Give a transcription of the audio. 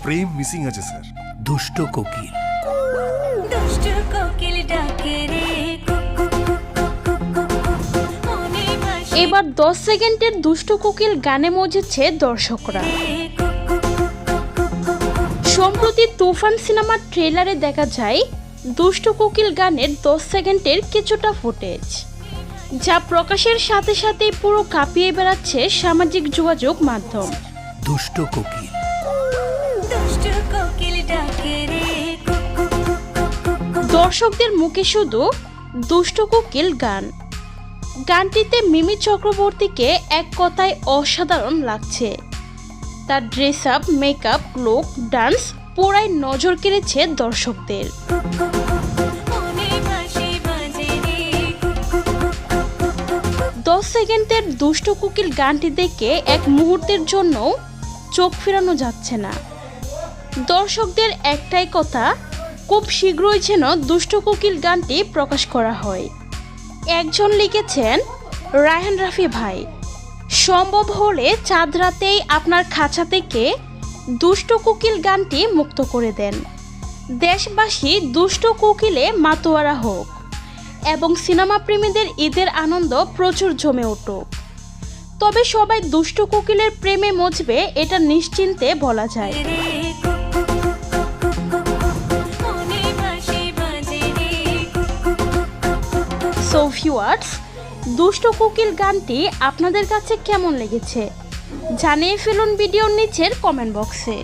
প্রেম missing আছে sir. দুষ্ট কোকিল। দুষ্ট কোকিল ডাকে রে এবার 10 সেকেন্ডের দুষ্ট কোকিল গানে মজেছে দর্শকরা। সম্প্রতি তুফান সিনেমার ট্রেলারে দেখা যায় দুষ্ট কোকিল গানের 10 সেকেন্ডের কিছুটা ফুটেজ, যা প্রকাশের সাথে সাথে পুরো কাঁপিয়ে বেড়াচ্ছে সামাজিক যোগাযোগ মাধ্যম। দুষ্ট কোকিল। দুষ্ট কোকিল ডাকে রে দর্শকদের মুখে শুধু দুষ্ট কোকিল গান। গানটিতে মিমি চক্রবর্তীকে এক কথায় অসাধারণ লাগছে। তার dress up, makeup, look, dance পুরাই নজর কেড়েছে দর্শকদের। মনে বাঁশি বাজে রে 10 সেকেন্ডের দুষ্ট কোকিল গানটি দেখে এক মুহূর্তের জন্য চোখ ফেরানো যাচ্ছে না। দর্শকদের একটাই কথা, খুব শীঘ্রই যেন দুষ্ট কোকিল গানটি প্রকাশ করা হয়। একজন লিখেছেন, রায়হান রাফি ভাই, সম্ভব হলে চাঁদ রাতেই আপনার খাঁচা থেকে দুষ্ট কোকিল গানটি মুক্ত করে দেন। দেশবাসী দুষ্ট কোকিলে মাতোয়ারা হোক এবং সিনেমা প্রেমীদের ঈদের আনন্দ প্রচুর জমে উঠুক। তবে সবাই দুষ্ট কোকিলের প্রেমে মজবে এটা নিশ্চিন্তে বলা যায়। মনে বাঁশি বাজে রে সো ভিউয়ার্স, দুষ্ট কোকিল গানটি আপনাদের কাছে কেমন লেগেছে জানিয়ে ফেলুন ভিডিওর নিচের কমেন্ট বক্সে।